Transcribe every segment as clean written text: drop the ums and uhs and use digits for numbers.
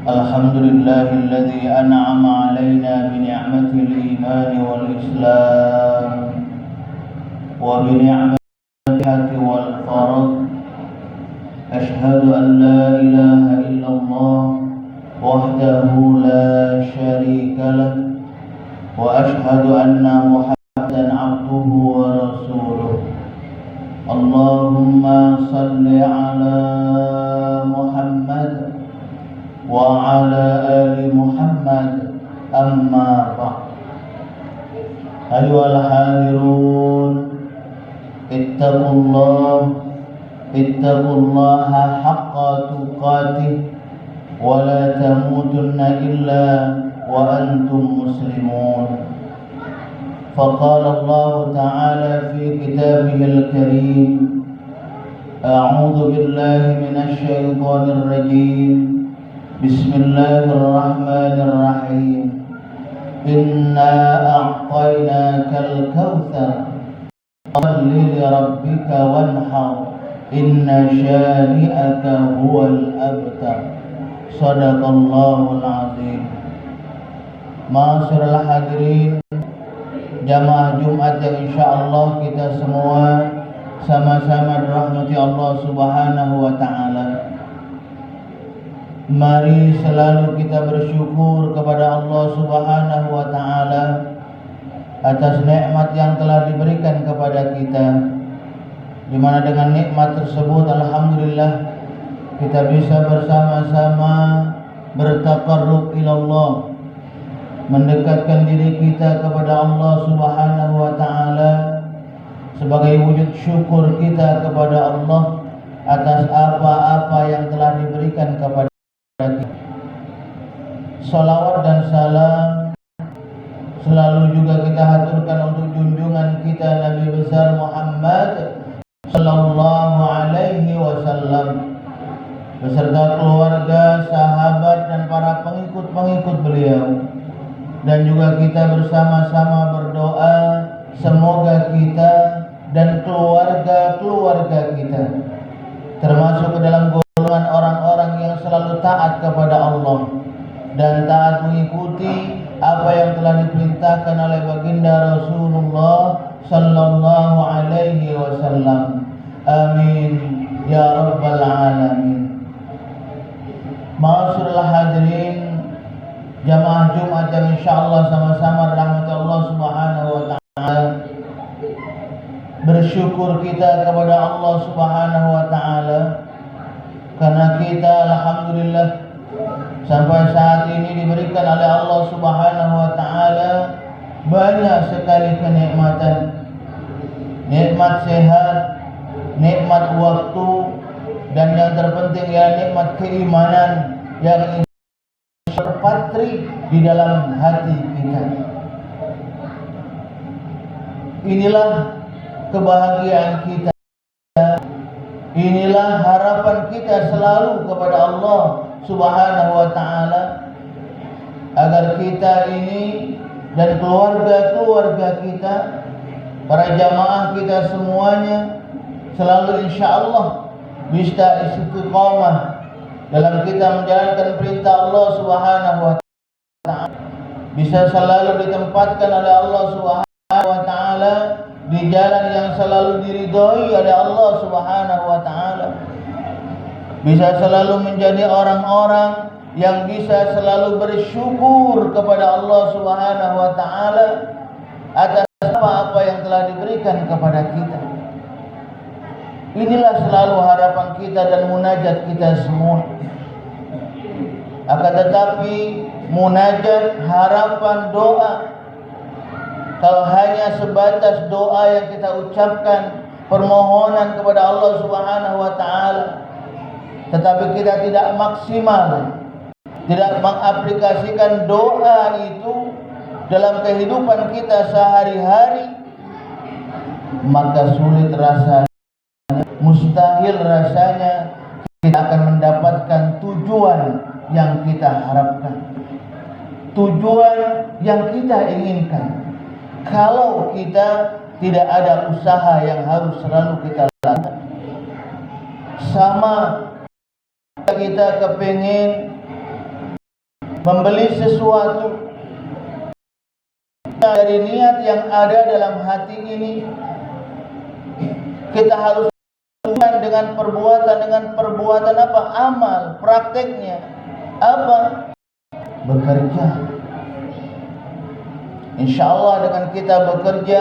Alhamdulillahilladzi an'ama 'alaina bi ni'matil iman wal islam wa bi ni'matil wal farad. Ashhadu an la ilaha illallah wahdahu la syarika lah wa ashhadu anna Muhammadan 'abduhu wa rasuluh. Allahumma salli 'ala Muhammad wa ala ali Muhammad, amma ba'd. Ayyuhal hadirun, ittaqullaha haqqa tuqatih wa la tamutunna illa wa antum muslimun. Faqala Allah ta'ala fi kitabihil karim, a'udzu billahi minasy syaithanir rajim. Bismillahirrahmanirrahim. Inna a'tainakal kautsar Shalli li rabbika wanhar. Inna syani'aka huwal abtar. Shadaqallahul azim. Ma'asyiral hadirin, jamaah Jumat yang insyaallah kita semua sama-sama dirahmati Allah Subhanahu wa taala. Mari selalu kita bersyukur kepada Allah Subhanahu wa taala atas nikmat yang telah diberikan kepada kita, di mana dengan nikmat tersebut alhamdulillah kita bisa bersama-sama bertaqarrub ilallah, mendekatkan diri kita kepada Allah Subhanahu wa taala sebagai wujud syukur kita kepada Allah atas apa-apa yang telah diberikan kepada kita. Salawat dan salam selalu juga kita haturkan untuk junjungan kita Nabi besar Muhammad sallallahu alaihi wasallam beserta keluarga, sahabat dan para pengikut-pengikut beliau. Dan juga kita bersama-sama berdoa semoga kita dan keluarga-keluarga kita termasuk ke dalam golongan orang-orang yang selalu taat kepada Allah dan taat mengikuti apa yang telah diperintahkan oleh baginda Rasulullah sallallahu alaihi wasallam. Amin ya rabbal alamin. Ma'asyiral hadirin, jamaah Jumat yang insyaallah sama-sama rahmat Allah Subhanahu wa taala. Bersyukur kita kepada Allah Subhanahu wa taala karena kita alhamdulillah sampai saat ini diberikan oleh Allah Subhanahu wa taala banyak sekali kenikmatan. Nikmat sehat, nikmat waktu, dan yang terpenting ya nikmat keimanan yang terpatri di dalam hati kita. Inilah kebahagiaan kita. Inilah harapan kita selalu kepada Allah Subhanahu wa taala agar kita ini dan keluarga-keluarga kita, para jamaah kita semuanya selalu insyaallah bisa istiqamah dalam kita menjalankan perintah Allah Subhanahu wa taala, bisa selalu ditempatkan oleh Allah Subhanahu wa taala di jalan yang selalu diridhoi oleh Allah Subhanahu wa taala, bisa selalu menjadi orang-orang yang bisa selalu bersyukur kepada Allah Subhanahu wa taala atas apa-apa yang telah diberikan kepada kita. Inilah selalu harapan kita dan munajat kita semua. Akan tetapi munajat, harapan, doa kalau hanya sebatas doa yang kita ucapkan, permohonan kepada Allah Subhanahu wa taala, tetapi kita tidak maksimal, tidak mengaplikasikan doa itu dalam kehidupan kita sehari-hari, maka sulit rasanya, mustahil rasanya kita akan mendapatkan tujuan yang kita harapkan, tujuan yang kita inginkan, kalau kita tidak ada usaha yang harus selalu kita lakukan. Sama kita kepingin membeli sesuatu, dari niat yang ada dalam hati ini, kita harus dengan perbuatan apa? Amal, prakteknya apa? Bekerja. Insya Allah dengan kita bekerja,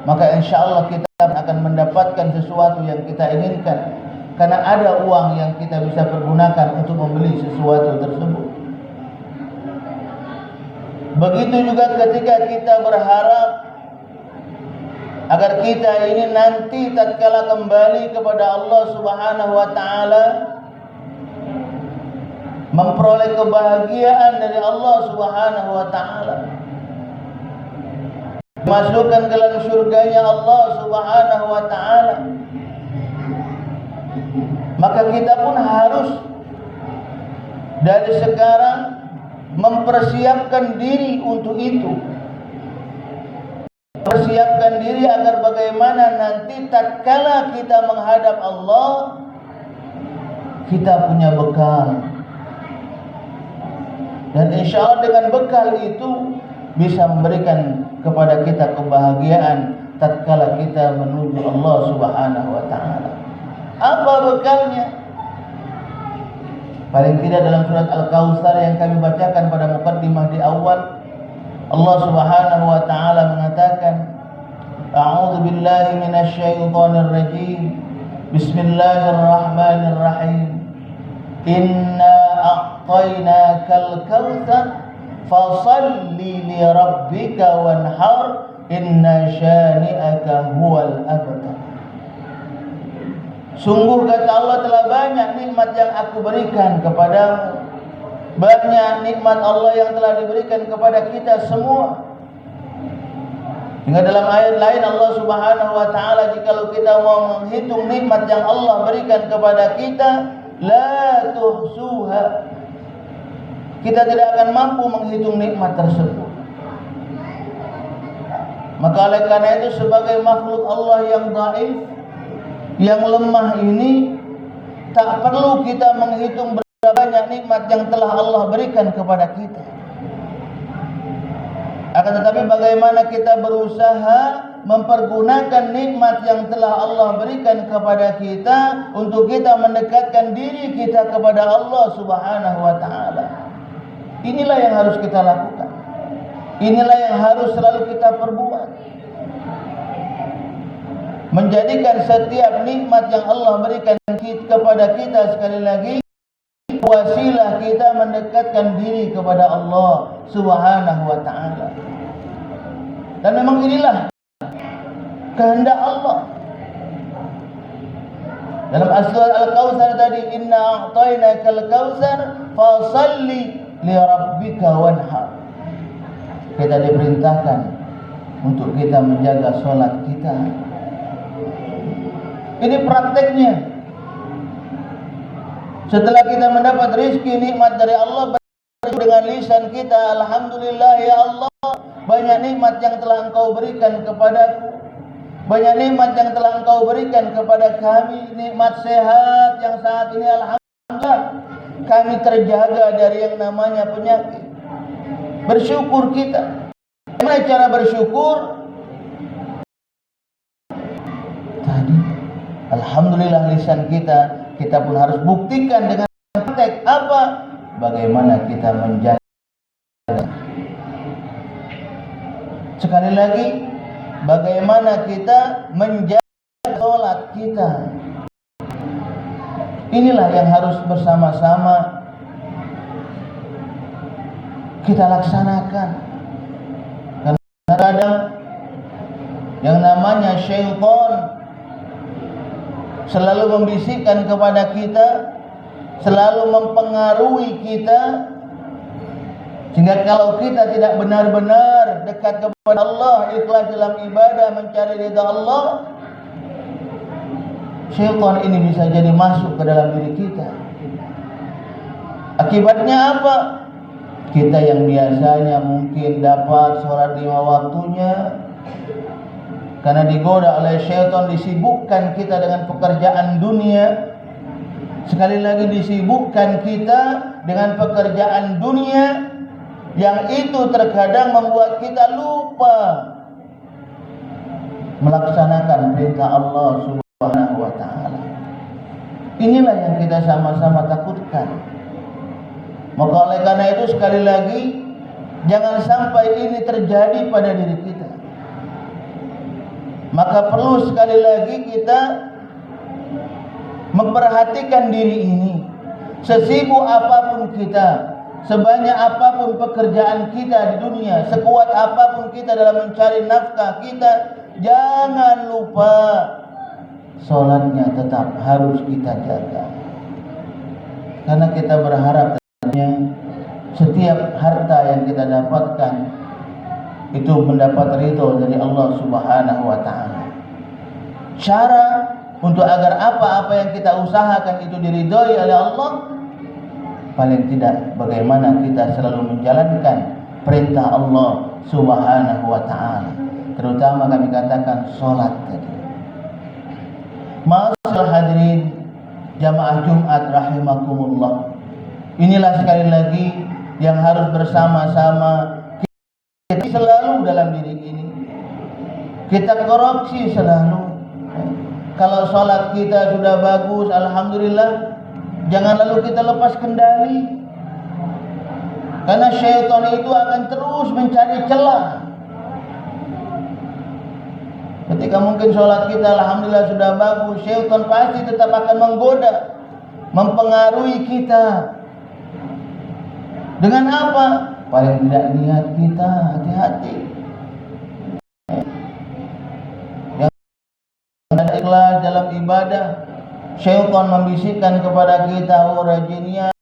maka insya Allah kita akan mendapatkan sesuatu yang kita inginkan, karena ada uang yang kita bisa pergunakan untuk membeli sesuatu tersebut. Begitu juga ketika kita berharap agar kita ini nanti tatkala kembali kepada Allah Subhanahu wa taala memperoleh kebahagiaan dari Allah Subhanahu wa taala, masukkan ke dalam surganya Allah Subhanahu wa taala, maka kita pun harus dari sekarang mempersiapkan diri untuk itu. Persiapkan diri agar bagaimana nanti tatkala kita menghadap Allah, kita punya bekal. Dan insya Allah dengan bekal itu bisa memberikan kepada kita kebahagiaan tatkala kita menuju Allah Subhanahu wa taala. Apa bekalnya? Paling tidak dalam surat Al-Kautsar yang kami bacakan pada mukaddimah di awal, Allah Subhanahu wa taala mengatakan, A'udzu billahi minasy syaithanir rajim. Bismillahirrahmanirrahim. Inna a'tainakal kautsar fashalli li rabbika wanhar inna syani'aka huwal abtar. Sungguh kata Allah, telah banyak nikmat yang aku berikan kepadamu, banyak nikmat Allah yang telah diberikan kepada kita semua. Hingga dalam ayat lain Allah Subhanahu wa taala, jikalau kita mau menghitung nikmat yang Allah berikan kepada kita, la tuhsuha, kita tidak akan mampu menghitung nikmat tersebut. Maka oleh karena itu sebagai makhluk Allah yang dhaif, yang lemah ini, tak perlu kita menghitung berapa banyak nikmat yang telah Allah berikan kepada kita. Akan tetapi bagaimana kita berusaha mempergunakan nikmat yang telah Allah berikan kepada kita untuk kita mendekatkan diri kita kepada Allah Subhanahu wa taala. Inilah yang harus kita lakukan. Inilah yang harus selalu kita perbuat. Menjadikan setiap nikmat yang Allah berikan kepada kita, sekali lagi, wasilah kita mendekatkan diri kepada Allah Subhanahu wa taala. Dan memang inilah kehendak Allah. Dalam surat Al-Kautsar tadi, inna a'tainakal kautsar fashalli li rabbika wanhar. Kita diperintahkan untuk kita menjaga salat kita. Ini prakteknya. Setelah kita mendapat rezeki nikmat dari Allah, dengan lisan kita, alhamdulillah ya Allah, banyak nikmat yang telah Engkau berikan kepadaku, banyak nikmat yang telah Engkau berikan kepada kami, nikmat sehat yang saat ini alhamdulillah kami terjaga dari yang namanya penyakit. Bersyukur kita. Bagaimana cara bersyukur? Tadi alhamdulillah lisan kita pun harus buktikan dengan praktek. Apa? Bagaimana kita menjaga. Sekali lagi, bagaimana kita menjaga sholat kita. Inilah yang harus bersama-sama kita laksanakan. Karena kadang namanya syaitan selalu membisikkan kepada kita, selalu mempengaruhi kita, sehingga kalau kita tidak benar-benar dekat kepada Allah, ikhlas dalam ibadah, mencari ridha Allah, syaitan ini bisa jadi masuk ke dalam diri kita. Akibatnya apa? Kita yang biasanya mungkin dapat sholat 5 waktunya, karena digoda oleh syaitan, disibukkan kita dengan pekerjaan dunia. Sekali lagi, disibukkan kita dengan pekerjaan dunia, yang itu terkadang membuat kita lupa melaksanakan perintah Allah Subhanahu wa ta'ala. Inilah yang kita sama-sama takutkan. Maka oleh karena itu, sekali lagi, jangan sampai ini terjadi pada diri kita. Maka perlu sekali lagi kita memperhatikan diri ini. Sesibuk apapun kita, sebanyak apapun pekerjaan kita di dunia, sekuat apapun kita dalam mencari nafkah kita, jangan lupa sholatnya tetap harus kita jaga. Karena kita berharap setiap harta yang kita dapatkan itu mendapat ridho dari Allah Subhanahu wa ta'ala. Cara untuk agar apa-apa yang kita usahakan itu diridhoi oleh Allah, paling tidak bagaimana kita selalu menjalankan perintah Allah Subhanahu wa ta'ala. Terutama kami katakan sholat tadi. Ma'asyiral hadirin jamaah Jumat rahimakumullah, inilah sekali lagi yang harus bersama-sama kita selalu dalam diri ini. Kita koreksi selalu. Kalau sholat kita sudah bagus, alhamdulillah, jangan lalu kita lepas kendali. Karena syaitan itu akan terus mencari celah. Ketika mungkin sholat kita alhamdulillah sudah bagus, syaitan pasti tetap akan menggoda, mempengaruhi kita. Dengan apa? Paling tidak niat kita hati-hati. Yang ikhlas dalam ibadah, syaitan membisikkan kepada kita, oh rajinnya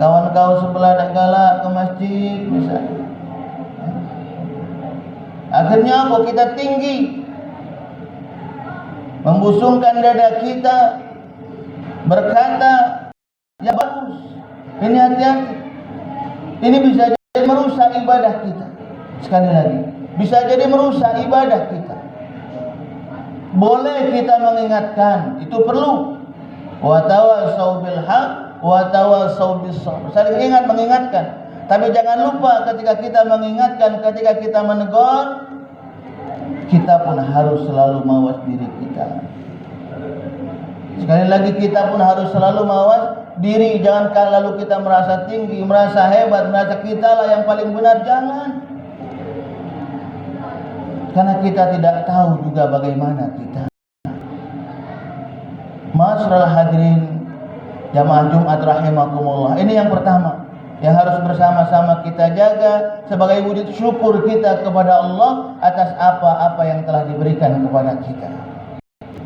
kawan kau sebelah dan galak ke masjid misalnya. Akhirnya apa? Kita tinggi, membusungkan dada kita, berkata ya bagus. Ini hati-hati. Ini bisa jadi merusak ibadah kita. Sekali lagi, bisa jadi merusak ibadah kita. Boleh kita mengingatkan, itu perlu. Wa tawassaw bil haqq wa tawassaw bis sabr. Saling ingat, mengingatkan. Tapi jangan lupa ketika kita mengingatkan, ketika kita menegur, kita pun harus selalu mawas diri kita. Sekali lagi, kita pun harus selalu mawas diri. Jangan lalu kita merasa tinggi, merasa hebat, merasa kita lah yang paling benar. Jangan. Karena kita tidak tahu juga bagaimana kita. Ma'asyiral hadirin jamaah Jumat rahimakumullah, ini yang pertama yang harus bersama-sama kita jaga sebagai wujud syukur kita kepada Allah atas apa-apa yang telah diberikan kepada kita.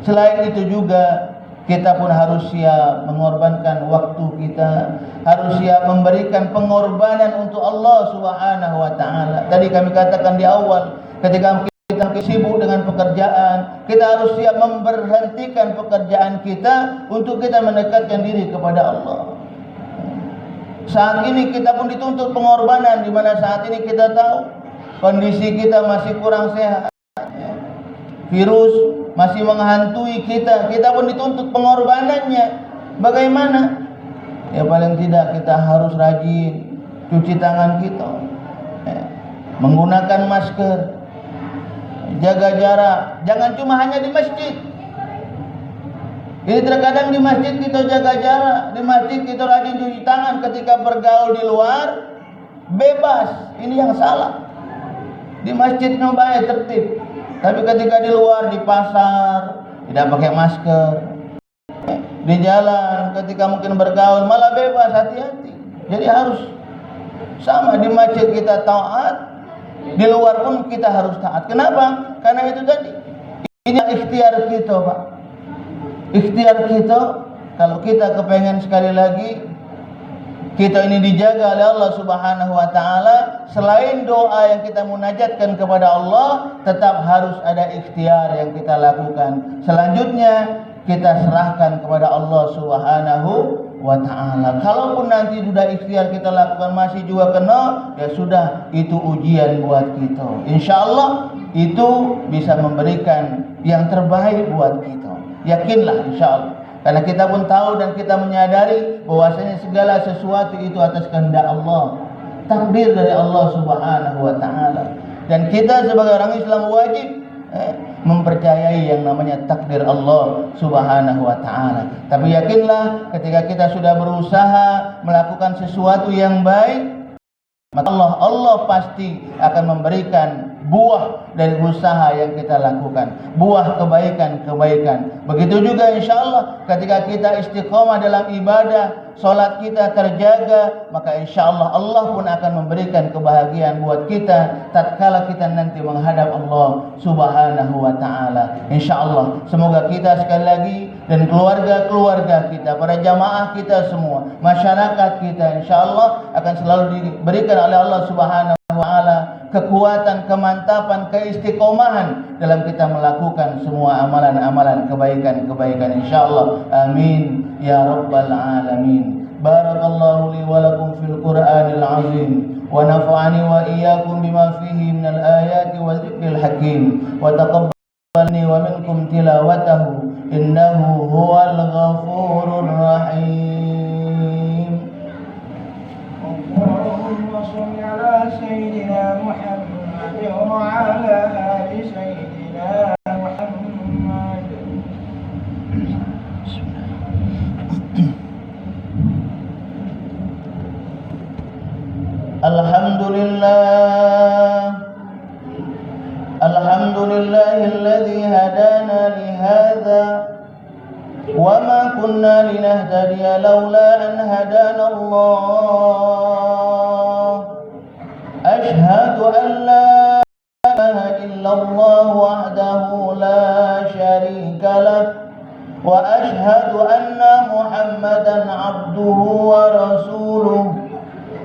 Selain itu juga kita pun harus siap mengorbankan waktu kita, harus siap memberikan pengorbanan untuk Allah Subhanahu wa ta'ala. Tadi kami katakan di awal, ketika kita sibuk dengan pekerjaan, kita harus siap memberhentikan pekerjaan kita untuk kita mendekatkan diri kepada Allah. Saat ini kita pun dituntut pengorbanan, di mana saat ini kita tahu kondisi kita masih kurang sehat. Virus masih menghantui kita, kita pun dituntut pengorbanannya. Bagaimana? Ya paling tidak kita harus rajin cuci tangan kita, menggunakan masker, jaga jarak. Jangan cuma hanya di masjid. Ini terkadang di masjid kita jaga jarak, di masjid kita rajin cuci tangan, ketika bergaul di luar bebas. Ini yang salah. Di masjid baik tertib, tapi ketika di luar, di pasar, tidak pakai masker, di jalan ketika mungkin bergaul malah bebas. Hati-hati. Jadi harus sama. Di masjid kita taat, Di luar pun kita harus taat. Kenapa? Karena itu tadi. Ini ikhtiar kita, Pak. Ikhtiar kita, kalau kita kepengen sekali lagi kita ini dijaga oleh Allah Subhanahu wa taala, selain doa yang kita munajatkan kepada Allah, tetap harus ada ikhtiar yang kita lakukan. Selanjutnya kita serahkan kepada Allah Subhanahu wa ta'ala. Kalaupun nanti sudah ikhtiar kita lakukan masih juga kena, ya sudah, itu ujian buat kita. Insya Allah itu bisa memberikan yang terbaik buat kita. Yakinlah insya Allah. Karena kita pun tahu dan kita menyadari bahwasanya segala sesuatu itu atas kehendak Allah, takdir dari Allah Subhanahu wa ta'ala. Dan kita sebagai orang Islam wajib mempercayai yang namanya takdir Allah Subhanahu wa ta'ala. Tapi yakinlah ketika kita sudah berusaha melakukan sesuatu yang baik, maka Allah pasti akan memberikan buah dari usaha yang kita lakukan, buah kebaikan-kebaikan. Begitu juga insya Allah ketika kita istiqomah dalam ibadah, solat kita terjaga, maka insya Allah Allah pun akan memberikan kebahagiaan buat kita tatkala kita nanti menghadap Allah Subhanahu wa ta'ala. Insya Allah semoga kita sekali lagi dan keluarga-keluarga kita, para jamaah kita semua, masyarakat kita insya Allah akan selalu diberikan oleh Allah Subhanahu wa ta'ala kekuatan, kemantapan, keistiqomahan dalam kita melakukan semua amalan-amalan kebaikan-kebaikan insyaallah. Amin ya rabbal alamin. Barakallahu li wa lakum fil Qur'anil azim wa nafa'ani wa iyyakum bima fihi minal ayati wa dzikril hakim wa taqabbalni wa minkum tilawatahu innahu huwal ghafurur rahim. Allahumma shalli ala sayyidina Muhammad wa ala ali sayyidina Muhammad. Alhamdulillahilladzi hadana li hadza wa ma kunna linahtadiya laula an hadana Allah. Ashhadu an la ilaha illallah wahdahu la syarika lah wa ashhadu anna Muhammadan abduhu wa rasuluh.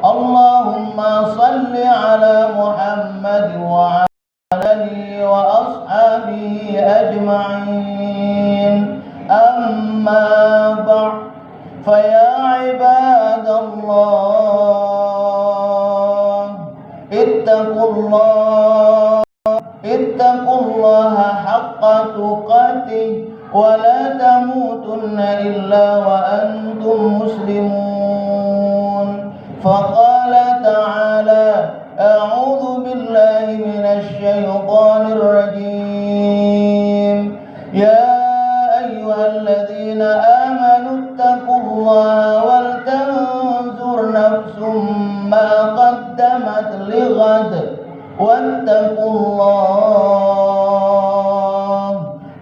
Allahumma salli ala Muhammad wa alihi wa ashabihi ajma'in. Amma ba'd, fa ya ibadallah ittaqullaha haqqa tuqatih wa la tamutunna illa wa antum muslimun. فقال تعالى أعوذ بالله من الشيطان الرجيم يا أيها الذين آمنوا اتقوا الله ولتنظر نفس ما قدمت لغد واتقوا الله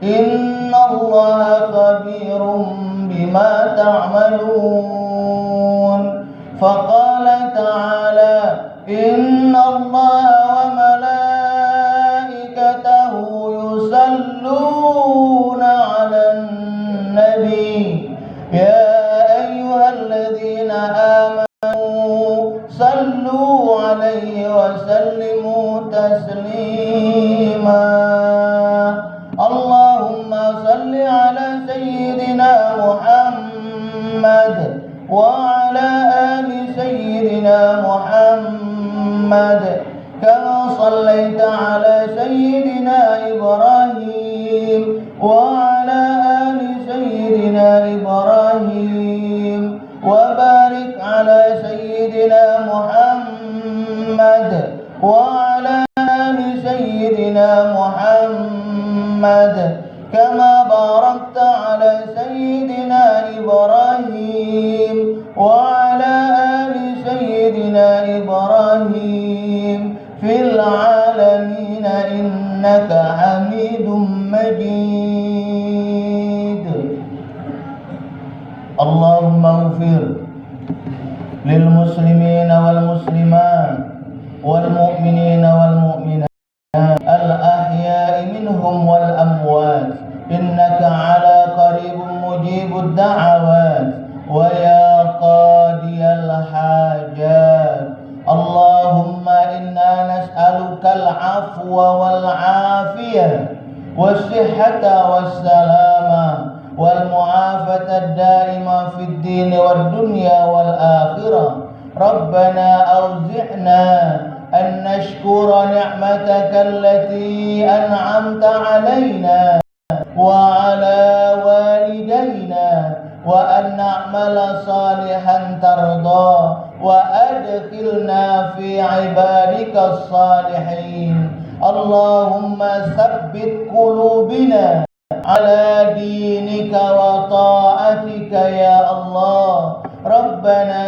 إن الله خبير بما تعملون. فقال تعالى إن الله وملائكته يصلون على النبي يا أيها الذين آمنوا صلوا عليه وسلموا تسليما. اللهم صل على سيدنا محمد وعلى آل سيدنا محمد كما صليت على سيدنا إبراهيم وعلى آل سيدنا إبراهيم وبارك على سيدنا محمد وعلى آل سيدنا محمد كما باركت على سيدنا إبراهيم وعلى آل سيدنا إبراهيم في العالمين إنك حميد مجيد. اللهم اغفر للمسلمين والمسلمات والمؤمنين والمؤمنات العافية والصحة والسلامة والمعافاة الدائمة في الدين والدنيا والآخرة. ربنا أوزعنا أن نشكر نعمتك التي أنعمت علينا وعلى والدينا وأن نعمل صالحا ترضى وأدخلنا في عبادك الصالحين. اللهم ثبت قلوبنا على دينك وطاعتك يا الله. ربنا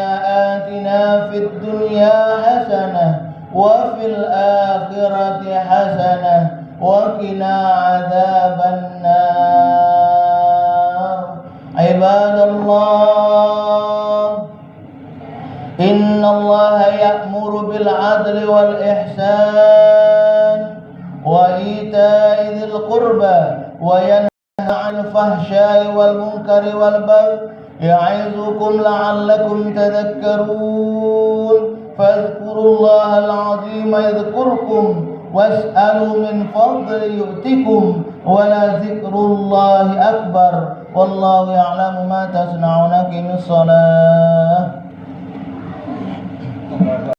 آتنا في الدنيا حسنة وفي الآخرة حسنة وقنا عذاب النار. عباد الله، إن الله يأمر بالعدل والإحسان وإيتاء ذي القربى وينهى عن الفحشاء والمنكر والبغي يعظكم لعلكم تذكرون. فاذكروا الله العظيم يذكركم واسألوا من فضل يؤتكم ولذكر الله أكبر والله يعلم ما تصنعون. أقم الصلاة.